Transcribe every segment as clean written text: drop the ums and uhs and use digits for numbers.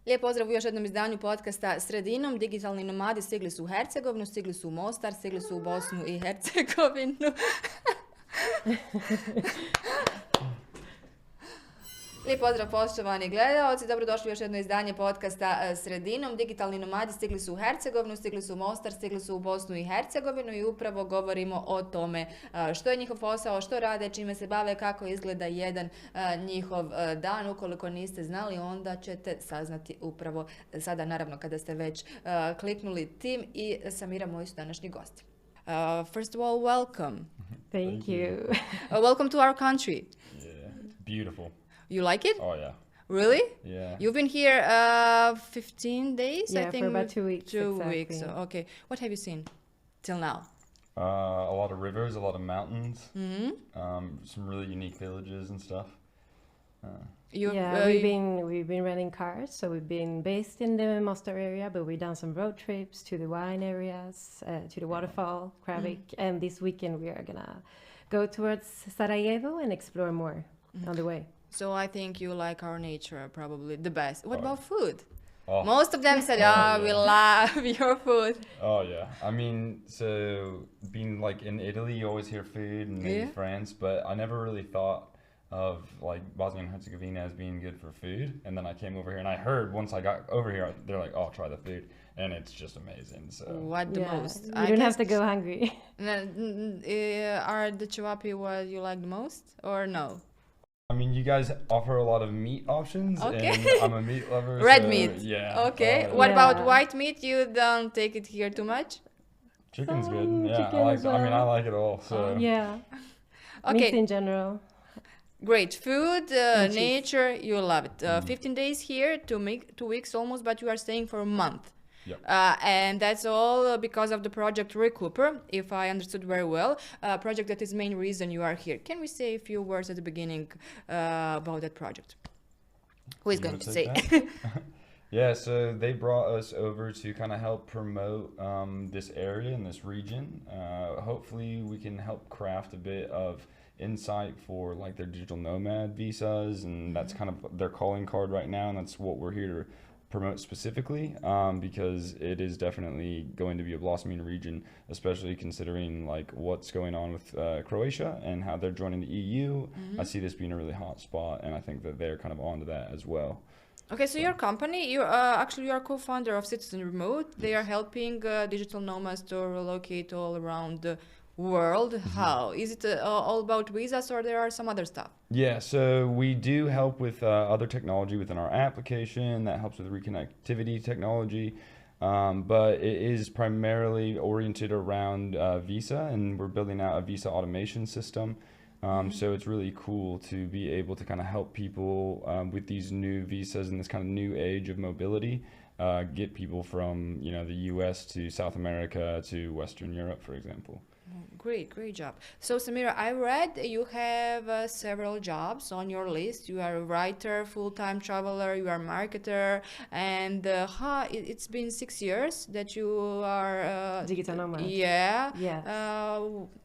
Lijep pozdrav u još jednom izdanju podcasta Sredinom. Digitalni nomadi stigli su u Hercegovinu, stigli su u Mostar, stigli su u Bosnu i Hercegovinu. Lijep pozdrav poštovani gledaoci, dobrodošli u još jedno izdanje podcasta Sredinom. Digitalni nomadi stigli su u Hercegovinu, stigli su u Mostar, stigli su u Bosnu i Hercegovinu i upravo govorimo o tome što je njihov posao, što rade, čime se bave, kako izgleda jedan njihov dan. Ukoliko niste znali, onda ćete saznati upravo sada, naravno kada ste već kliknuli. Tim i Samira, moji su današnji gosti. First of all, welcome. Thank you. Welcome to our country. Yeah, beautiful. You like it? Oh yeah. Really? Yeah. You've been here 15 days, Yeah, I think. for about 2 weeks. 2 exactly. weeks. Okay. What have you seen till now? A lot of rivers, a lot of mountains. Mm-hmm. Some really unique villages and stuff. We've been renting cars, so we've been based in the Mostar area, but we've done some road trips to the wine areas, to the waterfall, Kravik, and this weekend we are gonna go towards Sarajevo and explore more on the way. So I think you like our nature probably the best. What about food? Oh. Most of them said, we love your food. Oh yeah. I mean, so being like in Italy, you always hear food, and maybe France, but I never really thought of like Bosnia and Herzegovina as being good for food. And then I came over here and I heard once I got over here, they're like, oh, try the food. And it's just amazing. So What the most? You don't have to go hungry. Are the cevapi what you like the most or no? I mean, you guys offer a lot of meat options, Okay. and I'm a meat lover. Red so, meat. Yeah. Okay. Oh, What Yeah. about white meat? You don't take it here too much? Chicken's good. Some Yeah, chicken I like. as I mean, I well. like it all. So Yeah. Okay. Meat in general. Great food, And cheese. nature, you love it. 15 days here, 2 weeks almost, but you are staying for a month. Yep. And that's all because of the project RECOOPER, if I understood very well. Project that is main reason you are here. Can we say a few words at the beginning about that project? Who is You going wanna to say? take that? Yeah, so they brought us over to kind of help promote this area and this region. Hopefully we can help craft a bit of insight for like their digital nomad visas, and that's kind of their calling card right now, and that's what we're here to promote specifically, because it is definitely going to be a blossoming region, especially considering like what's going on with Croatia and how they're joining the EU. I see this being a really hot spot, and I think that they're kind of onto that as well. Okay, so your company, you are co-founder of Citizen Remote. They are helping digital nomads to relocate all around the world. How is it all about visas, or there are some other stuff? Yeah, so we do help with other technology within our application that helps with reconnectivity technology, but it is primarily oriented around visa, and we're building out a visa automation system. So it's really cool to be able to kind of help people with these new visas and this kind of new age of mobility, get people from the US to South America to Western Europe, for example. Great job. So Samira, I read you have several jobs on your list. You are a writer, full-time traveler, you are a marketer, and it's been 6 years that you are Digital nomad. Yeah. Yes.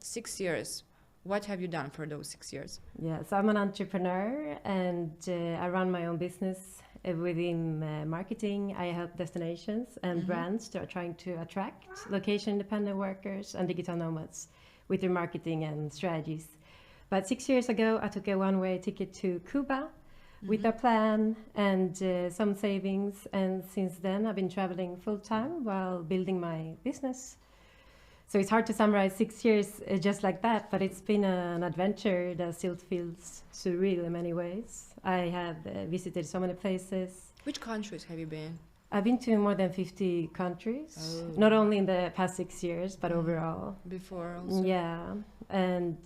6 years. What have you done for those 6 years? Yeah, so I'm an entrepreneur, and I run my own business within marketing. I help destinations and brands that are trying to attract location-independent workers and digital nomads with their marketing and strategies. But 6 years ago, I took a one-way ticket to Cuba with a plan and some savings. And since then, I've been traveling full-time while building my business. So it's hard to summarize 6 years just like that, but it's been an adventure that still feels surreal in many ways. I have visited so many places. Which countries have you been? I've been to more than 50 countries, not only in the past 6 years, but overall. Before also? Yeah, and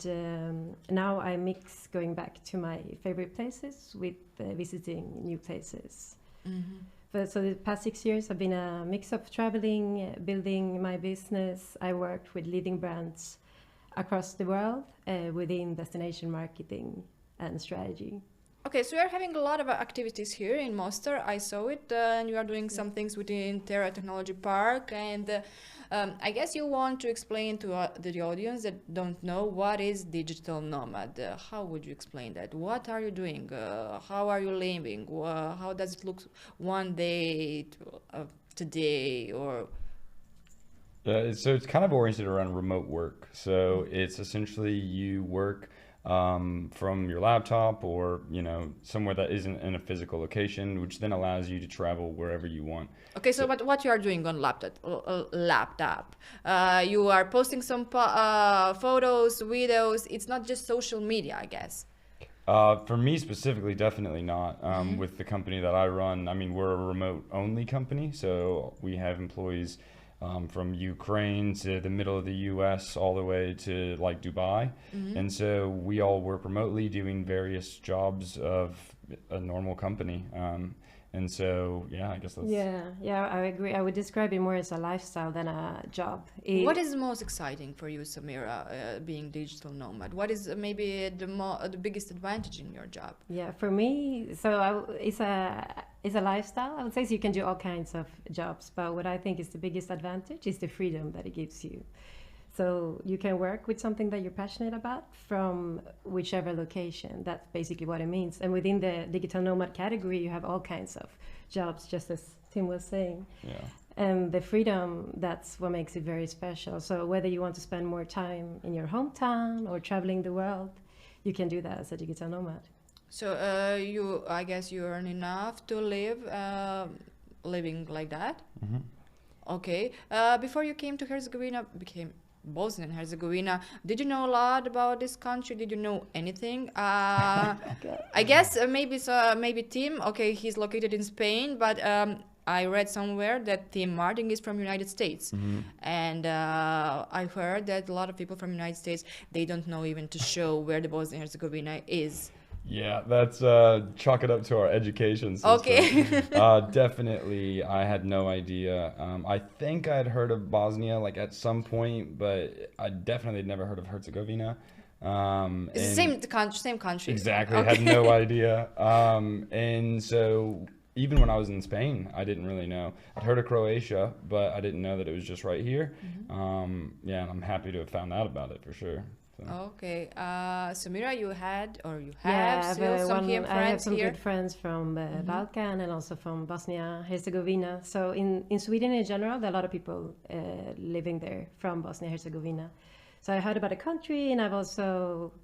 now I mix going back to my favorite places with visiting new places. But so the past 6 years have been a mix of traveling, building my business. I worked with leading brands across the world within destination marketing and strategy. Okay, so you are having a lot of activities here in Mostar. I saw it, and you are doing some things within INTERA Tehnološki Park. And I guess you want to explain to the audience that don't know what is digital nomad. How would you explain that? What are you doing? How are you living? How does it look one day today? Or so it's kind of oriented around remote work. So it's essentially you work from your laptop or somewhere that isn't in a physical location, which then allows you to travel wherever you want. Okay, so what you are doing on laptop? You are posting some photos, videos. It's not just social media, I guess. For me specifically, definitely not. With the company that I run, I mean, we're a remote only company, so we have employees from Ukraine to the middle of the US all the way to like Dubai. And so we all work remotely doing various jobs of a normal company. And so, yeah, I guess that's... Yeah, I agree. I would describe it more as a lifestyle than a job. What is most exciting for you, Samira, being digital nomad? What is maybe the biggest advantage in your job? Yeah, for me, it's a lifestyle. I would say so you can do all kinds of jobs, but what I think is the biggest advantage is the freedom that it gives you. So you can work with something that you're passionate about from whichever location. That's basically what it means. And within the digital nomad category, you have all kinds of jobs, just as Tim was saying. Yeah. And the freedom, that's what makes it very special. So whether you want to spend more time in your hometown or traveling the world, you can do that as a digital nomad. So I guess you earn enough to live living like that? Okay. Before you came to Bosnia and Herzegovina, did you know a lot about this country? Did you know anything? I guess maybe Tim. Okay, he's located in Spain, but I read somewhere that Tim Marting is from United States, and I heard that a lot of people from United States, they don't know even to show where the Bosnia and Herzegovina is. Yeah, that's chalk it up to our education system. Okay. Definitely, I had no idea. I think I had heard of Bosnia like at some point, but I definitely had never heard of Herzegovina. It's the same country. Exactly, Okay. had no idea. And so even when I was in Spain, I didn't really know. I'd heard of Croatia, but I didn't know that it was just right here. Yeah, and I'm happy to have found out about it for sure. So. Okay, Samira, you have I have some here? good friends from Balkan and also from Bosnia Herzegovina. So in Sweden in general, there are a lot of people living there from Bosnia Herzegovina. So I heard about the country, and I've also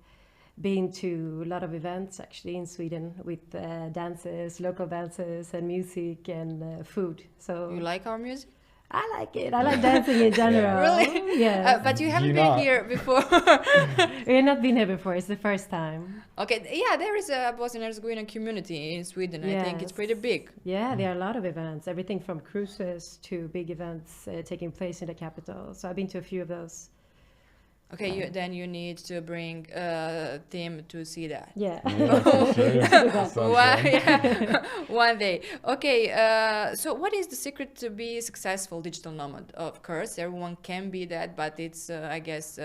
been to a lot of events actually in Sweden with dances, local dances, and music and food. So You like our music? I like it. I like dancing in general. Really? Yeah. But you haven't been here before. We have not been here before. It's the first time. Okay, yeah, there is a Bosnian Herzegovina community in Sweden. I think it's pretty big. Yeah, there are a lot of events. Everything from cruises to big events taking place in the capital. So I've been to a few of those. Okay, then you need to bring Tim to see that. Yeah. One day. Okay, so what is the secret to be a successful digital nomad? Of course, everyone can be that, but it's, I guess,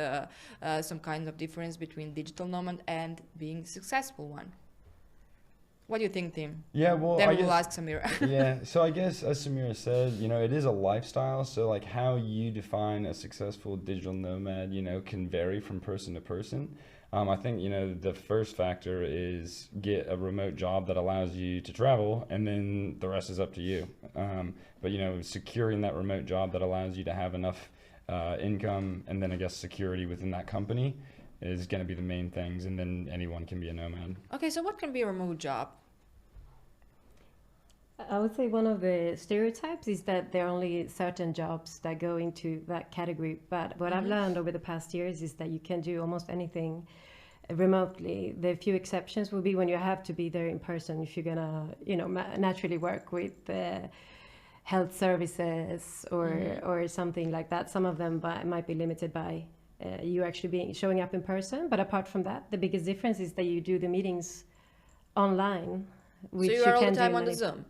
some kind of difference between digital nomad and being a successful one. What do you think, Tim? Yeah, well, then we'll ask Samira. Yeah, so I guess as Samira said, it is a lifestyle. So like how you define a successful digital nomad, can vary from person to person. I think, the first factor is get a remote job that allows you to travel, and then the rest is up to you. But, securing that remote job that allows you to have enough income, and then I guess security within that company is going to be the main things, and then anyone can be a nomad. Okay, so what can be a remote job? I would say one of the stereotypes is that there are only certain jobs that go into that category. But what I've learned over the past years is that you can do almost anything remotely. The few exceptions will be when you have to be there in person if you're gonna, naturally work with health services or something like that. Some of them might be limited by you actually showing up in person. But apart from that, the biggest difference is that you do the meetings online. Which so you are all the time on the Zoom?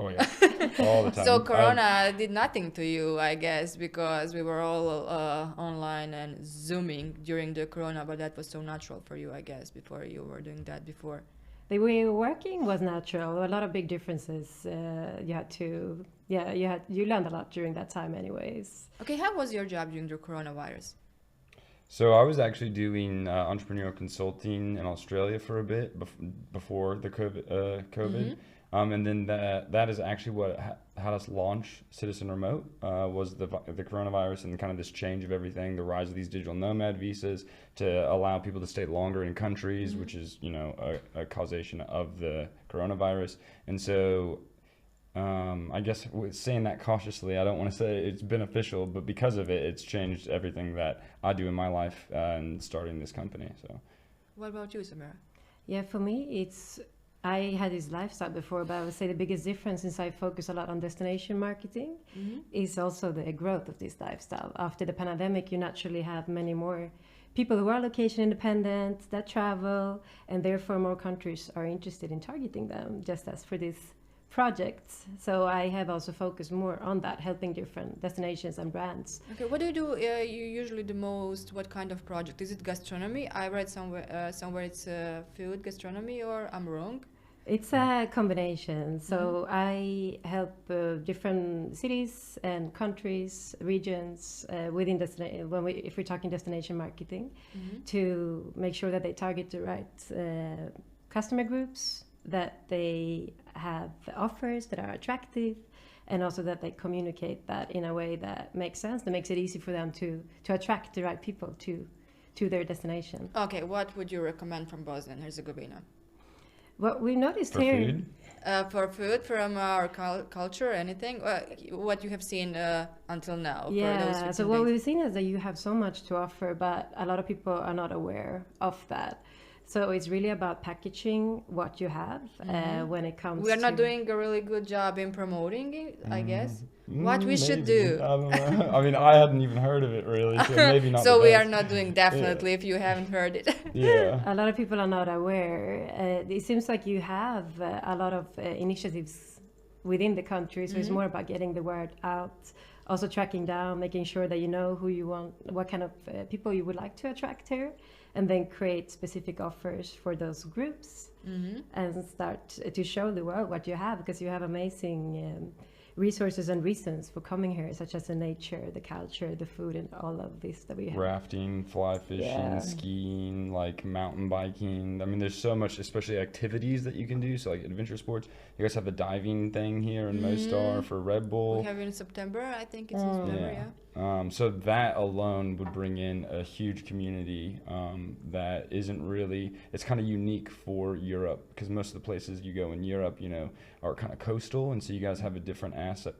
Oh yeah, all the time. So Corona did nothing to you, I guess, because we were all online and Zooming during the Corona, but that was so natural for you, I guess, before you were doing that before. the way of working was natural. A lot of big differences. You had to, you learned a lot during that time, anyways. Okay, how was your job during the coronavirus? So I was actually doing entrepreneurial consulting in Australia for a bit before the COVID. And then that is actually what had us launch Citizen Remote, was the coronavirus and kind of this change of everything, the rise of these digital nomad visas to allow people to stay longer in countries, which is, you know, a causation of the coronavirus. And so I guess saying that cautiously, I don't want to say it's beneficial, but because of it, it's changed everything that I do in my life and starting this company. So, what about you, Samira? Yeah, for me, I had this lifestyle before, but I would say the biggest difference, since I focus a lot on destination marketing, is also the growth of this lifestyle. After the pandemic, you naturally have many more people who are location independent, that travel, and therefore more countries are interested in targeting them, just as for this projects. So I have also focused more on that, helping different destinations and brands. Okay, what do you do you usually the most? What kind of project? Is it gastronomy? I read somewhere it's food gastronomy, or I'm wrong? It's a combination. So I help different cities and countries, regions within if we're talking destination marketing, to make sure that they target the right customer groups, that they have offers that are attractive, and also that they communicate that in a way that makes sense, that makes it easy for them to attract the right people to their destination. Okay, what would you recommend from Bosnia and Herzegovina? What we noticed for here... food? For food, from our culture, anything? What you have seen until now? Yeah, so what we've seen is that you have so much to offer, but a lot of people are not aware of that. So it's really about packaging what you have when it comes to... We are not doing a really good job in promoting it, I guess. What we should do? I don't know. I mean, I hadn't even heard of it really, so maybe not. So we are not doing definitely if you haven't heard it. Yeah. A lot of people are not aware. It seems like you have a lot of initiatives within the country, so it's more about getting the word out, also tracking down, making sure that you know who you want, what kind of people you would like to attract here, and then create specific offers for those groups and start to show the world what you have, because you have amazing resources and reasons for coming here, such as the nature, the culture, the food, and all of this that we have. Rafting, fly fishing, skiing, like mountain biking. I mean, there's so much, especially activities that you can do. So like adventure sports. You guys have the diving thing here in Mostar for Red Bull. We have it in September, I think it's in September, so that alone would bring in a huge community that isn't really, it's kind of unique for Europe, because most of the places you go in Europe, you know, are kind of coastal, and so you guys have a different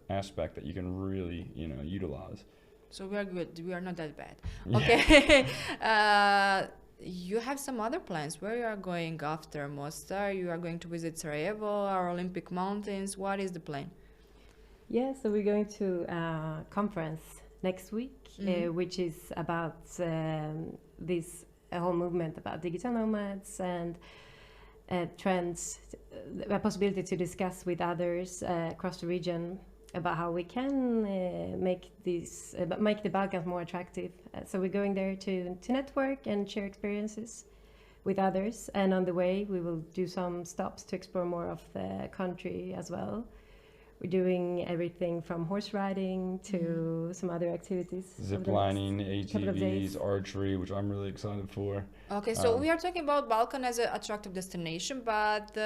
aspect that you can really, you know, utilize. So we are good. We are not that bad. Okay. You have some other plans. Where you are going after Mostar? You are going to visit Sarajevo, our Olympic Mountains. What is the plan? Yeah, so we're going to a conference next week, which is about this whole movement about digital nomads and trends, a possibility to discuss with others across the region about how we can make the Balkans more attractive. So we're going there to network and share experiences with others, and on the way we will do some stops to explore more of the country as well. We're doing everything from horse riding to some other activities. Zip lining, ATVs, archery, which I'm really excited for. Okay, so we are talking about Balkan as an attractive destination, but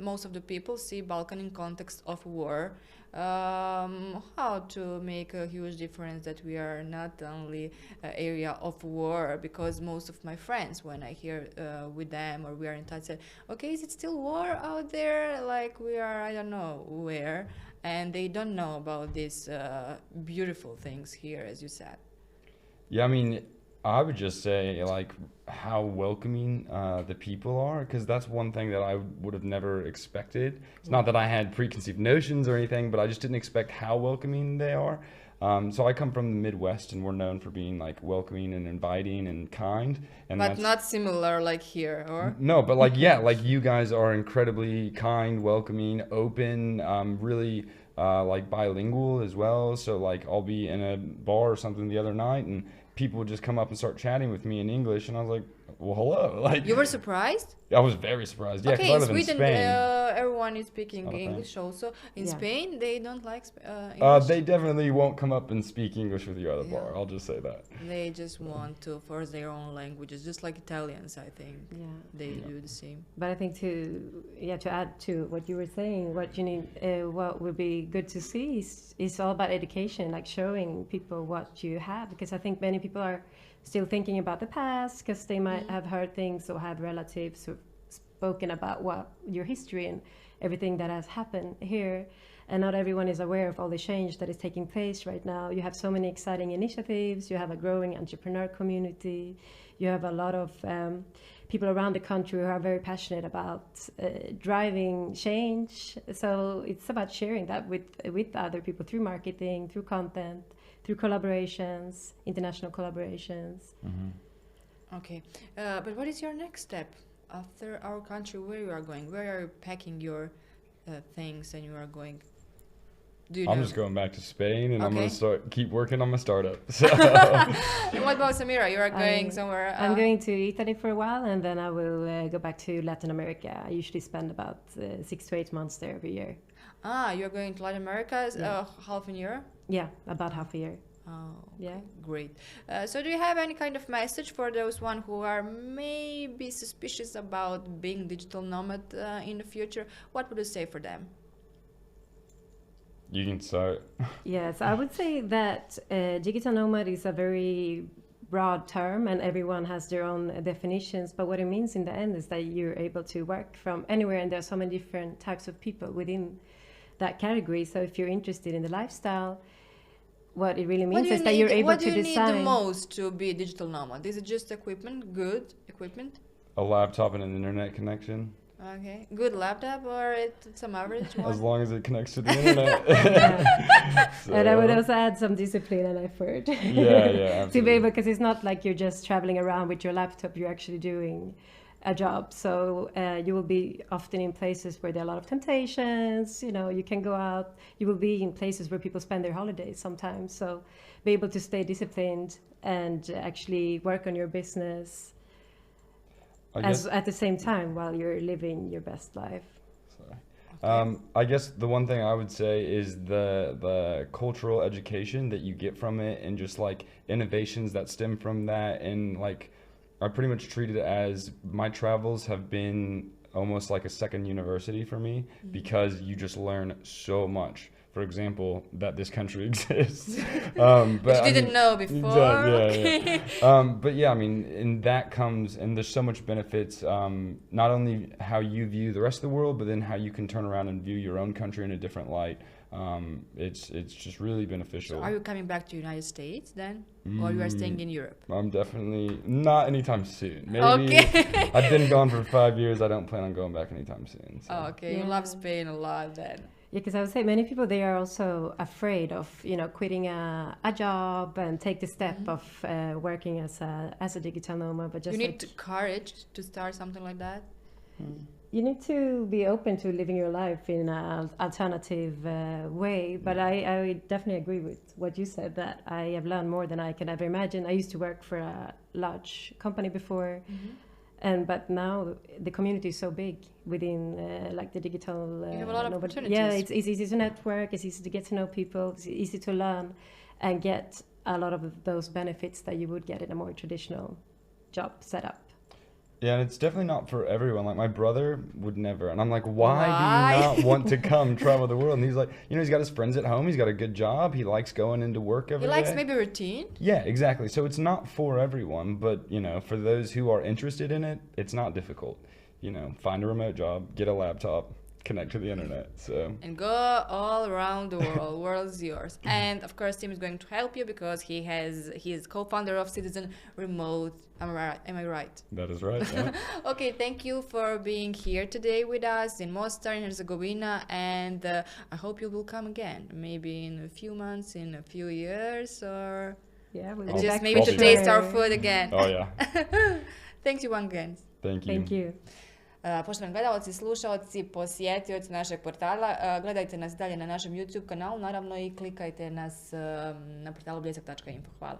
most of the people see Balkan in context of war. How to make a huge difference that we are not only an area of war, because most of my friends, when I hear with them or we are in touch, say, okay, is it still war out there? Like we are, I don't know where, and they don't know about these beautiful things here, as you said. Yeah, I mean, I would just say like how welcoming the people are, because that's one thing that I would have never expected. It's not that I had preconceived notions or anything, but I just didn't expect how welcoming they are. So I come from the Midwest, and we're known for being like welcoming and inviting and kind. And but not similar like here, or? No, but like, yeah, like you guys are incredibly kind, welcoming, open, really like bilingual as well. So like I'll be in a bar or something the other night, and people would just come up and start chatting with me in English, and I was like, well, hello. Like, you were surprised? I was very surprised. Yeah, because Okay, I in live in Sweden, Spain. everyone is speaking Not a thing. English also. In Yeah. Spain, they don't like English. They definitely won't come up and speak English with you at a Yeah. bar. I'll just say that. They just want to force their own languages, just like Italians, I think. Yeah. They do the same. But I think to add to what you were saying, what you need, what would be good to see is all about education, like showing people what you have, because I think many people are still thinking about the past because they might have heard things or have relatives who've spoken about what your history and everything that has happened here, and not everyone is aware of all the change that is taking place right now. You have so many exciting initiatives, you have a growing entrepreneur community, you have a lot of people around the country who are very passionate about driving change. So it's about sharing that with other people through marketing, through content, through collaborations, international collaborations. Okay, but what is your next step after our country? Where you are going? Where are you packing your things and you are going? Do you I'm know? just going back to Spain, and I'm Okay. going to keep working on my startup. So And what about Samira? You are going somewhere? I'm going to Italy for a while, and then I will go back to Latin America. I usually spend about 6 to 8 months there every year. You're going to Latin America, half a year? Yeah, about half a year. Oh, Yeah. okay, great. So do you have any kind of message for those one who are maybe suspicious about being digital nomad in the future? What would you say for them? you can start. Yes, I would say that digital nomad is a very broad term and everyone has their own definitions, but what it means in the end is that you're able to work from anywhere, and there are so many different types of people within that category. So if you're interested in the lifestyle, what it really means is that you're able to What do you need the design. most to be a digital nomad? Is it just equipment, good equipment? A laptop and an internet connection, Okay, good laptop, or it's some average as one? long as it connects to the internet. So, And I would also add some discipline and effort. yeah, yeah, To be absolutely. able, because it's not like you're just traveling around with your laptop, you're actually doing a job. So you will be often in places where there are a lot of temptations, you know, you can go out, you will be in places where people spend their holidays sometimes. So be able to stay disciplined and actually work on your business I guess, at the same time while you're living your best life. I guess the one thing I would say is the cultural education that you get from it, and just like innovations that stem from that. And like, I pretty much treat it as my travels have been almost like a second university for me, because you just learn so much. For example, that this country exists. But Which you I didn't mean, know before. But yeah, I mean, and that comes, and there's so much benefits, not only how you view the rest of the world, but then how you can turn around and view your own country in a different light. It's just really beneficial. So are you coming back to United States then? Or you are staying in Europe? I'm definitely not anytime soon. Maybe Okay. I've been gone for 5 years. I don't plan on going back anytime soon. So. Oh, okay, you Yeah. love Spain a lot then. Yeah, because I would say many people, they are also afraid of, you know, quitting a job and take the step of working as a digital nomad. But just You like, need courage to start something like that. you need to be open to living your life in an alternative way. But I definitely agree with what you said, that I have learned more than I can ever imagine. I used to work for a large company before. But now the community is so big within like the digital. You have a lot of nomad. opportunities. Yeah, it's easy to network. It's easy to get to know people. It's easy to learn and get a lot of those benefits that you would get in a more traditional job setup. Yeah, and it's definitely not for everyone. Like, my brother would never. And I'm like, why do Why? you not want to come travel the world? And he's like, you know, he's got his friends at home. He's got a good job. He likes going into work every He day. likes maybe routine. Yeah, exactly. So it's not for everyone, but, you know, for those who are interested in it, it's not difficult. You know, find a remote job, get a laptop, connect to the internet. So And go all around the world. World is yours. And of course, Tim is going to help you because he is co-founder of Citizen Remote. Am I right? that is right. Yeah. Okay, thank you for being here today with us in Mostar, in Herzegovina, and I hope you will come again, maybe in a few months, in a few years, or Yeah, we'll I'll be just back maybe for to be taste sure. our food again. Oh, yeah. Thank you again. Thank you. Thank you. Poštovani gledalci, slušalci, posjetioci našeg portala, gledajte nas dalje na našem YouTube kanalu, naravno i klikajte nas na portalu bljesak.info. Hvala.